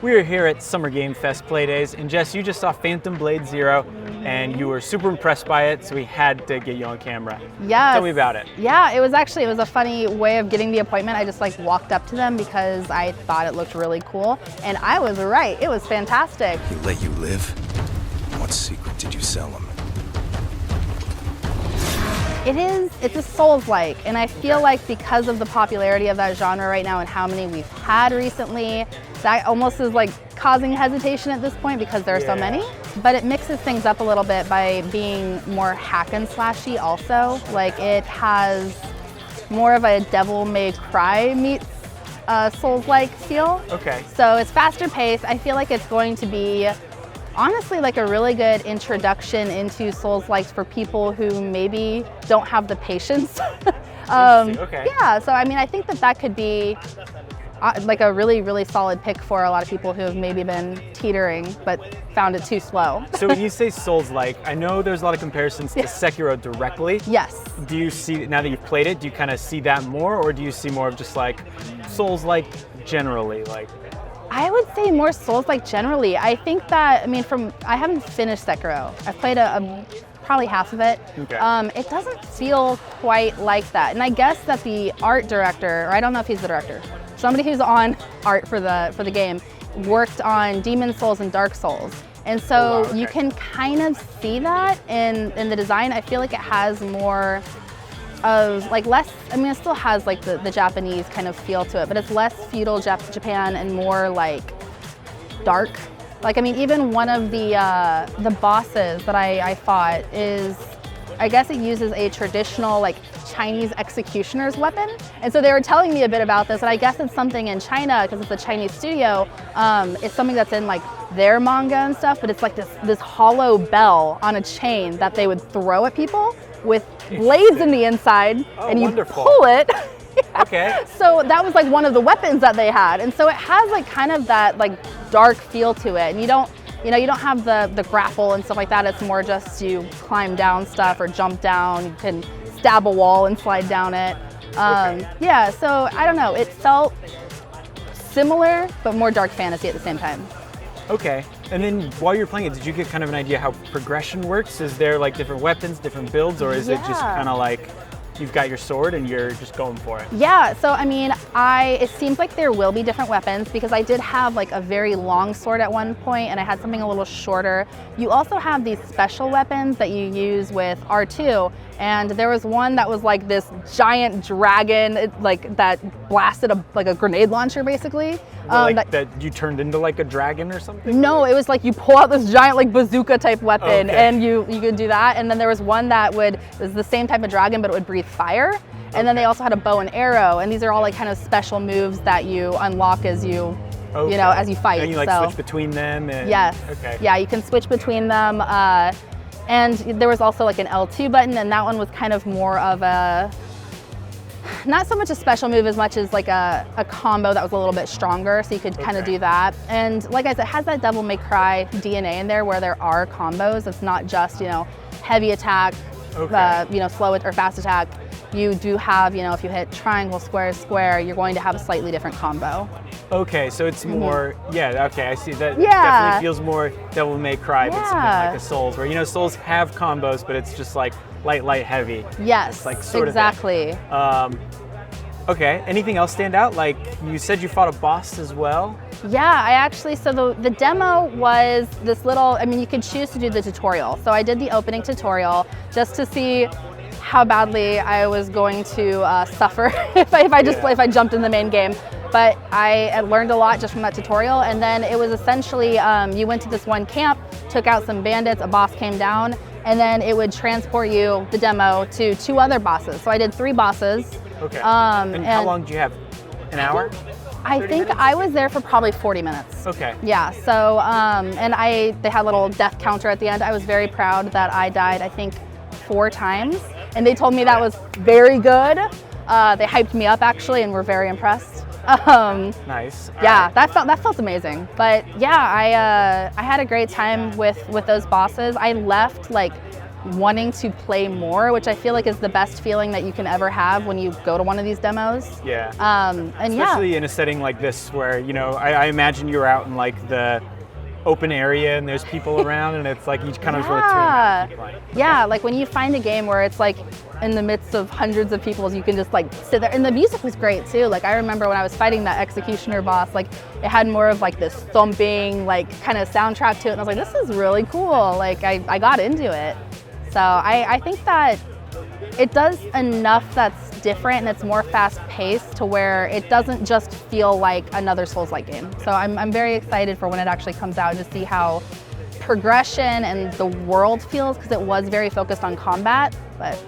We are here at Summer Game Fest Playdays, and Jess, you just saw Phantom Blade Zero, and you were super impressed by it, so we had to get you on camera. Yes. Tell me about it. Yeah, it was a funny way of getting the appointment. I just walked up to them because I thought it looked really cool, and I was right. It was fantastic. He let you live? What secret did you sell him? It's a Soulslike, and I feel like because of the popularity of that genre right now and how many we've had recently, that almost is causing hesitation at this point because there are so many. But it mixes things up a little bit by being more hack and slashy also. It has more of a Devil May Cry meets Souls-like feel. Okay. So it's faster paced. I feel like it's going to be honestly a really good introduction into Souls-likes for people who maybe don't have the patience. Okay. Yeah, so I think that could be a really, really solid pick for a lot of people who have maybe been teetering but found it too slow. So when you say Souls-like, I know there's a lot of comparisons to Sekiro directly. Yes. Do you see, now that you've played it, do you kind of see that more, or do you see more of just Souls-like generally? I would say more Souls-like generally. I think that, I haven't finished Sekiro. I've played probably half of it. Okay. It doesn't feel quite like that. And I guess that the art director, or I don't know if he's the director, somebody who's on art for the game, worked on Demon Souls and Dark Souls. And so you can kind of see that in the design. I feel like it has more of less, it still has the Japanese kind of feel to it, but it's less feudal Japan and more dark. Even one of the bosses that I fought is, I guess it uses a traditional Chinese executioner's weapon. And so they were telling me a bit about this, and I guess it's something in China because it's a Chinese studio. It's something that's in their manga and stuff, but it's this hollow bell on a chain that they would throw at people with blades in the inside, and you pull it. Okay. So that was one of the weapons that they had, and so it has kind of that dark feel to it, and you don't have the grapple and stuff like that. It's more just you climb down stuff or jump down. You can stab a wall and slide down it. Yeah, so I don't know. It felt similar, but more dark fantasy at the same time. Okay. And then while you're playing it, did you get kind of an idea how progression works? Is there different weapons, different builds, or is it just kind of you've got your sword and you're just going for it? Yeah, so it seems like there will be different weapons because I did have a very long sword at one point and I had something a little shorter. You also have these special weapons that you use with R2, and there was one that was this giant dragon, that blasted a grenade launcher basically. That you turned into a dragon or something? No, it was you pull out this giant bazooka type weapon, and you could do that. And then there was one that was the same type of dragon, but it would breathe fire. And then they also had a bow and arrow, and these are all kind of special moves that you unlock as you as you fight. And you switch between them? And, yes. Okay. Yeah, you can switch between them. And there was also an L2 button, and that one was kind of more of a, not so much a special move as much as a combo that was a little bit stronger, so you could kind of do that. And like I said, it has that Devil May Cry DNA in there where there are combos. It's not just, heavy attack, slow or fast attack. You do have, if you hit triangle, square, square, you're going to have a slightly different combo. Okay, so it's more, okay, I see that. Definitely feels more Devil May Cry than something like a Souls, where, Souls have combos, but it's just light, heavy. Yes, it's sort exactly. Okay, anything else stand out? You said you fought a boss as well? Yeah, I actually, so the demo was this little, you could choose to do the tutorial. So I did the opening tutorial just to see how badly I was going to suffer if I jumped in the main game. But I learned a lot just from that tutorial, and then it was essentially, you went to this one camp, took out some bandits, a boss came down, and then it would transport you, the demo, to 2 other bosses. So I did 3 bosses. Okay. And how long did you have? An hour? I think I was there for probably 40 minutes. Okay. Yeah, so, and they had a little death counter at the end. I was very proud that I died, I think, 4 times, and they told me that was very good. They hyped me up, actually, and were very impressed. Nice. Yeah, that felt amazing. But yeah, I had a great time with those bosses. I left wanting to play more, which I feel like is the best feeling that you can ever have when you go to one of these demos. Yeah. And especially in a setting like this where, you know, I imagine you're out in like the open area and there's people around and it's like each kind of sort of turn. Yeah, like when you find a game where it's like in the midst of hundreds of people, you can just like sit there, and the music was great too. Like I remember when I was fighting that executioner boss, like it had more of like this thumping, like kind of soundtrack to it, and I was like, this is really cool. Like I got into it. So I think that it does enough that's different and it's more fast-paced to where it doesn't just feel like another Souls-like game. So I'm very excited for when it actually comes out and to see how progression and the world feels, because it was very focused on combat. But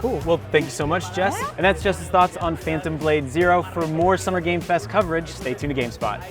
cool. Well, thank you so much, Jess. And that's Jess's thoughts on Phantom Blade Zero. For more Summer Game Fest coverage, stay tuned to GameSpot.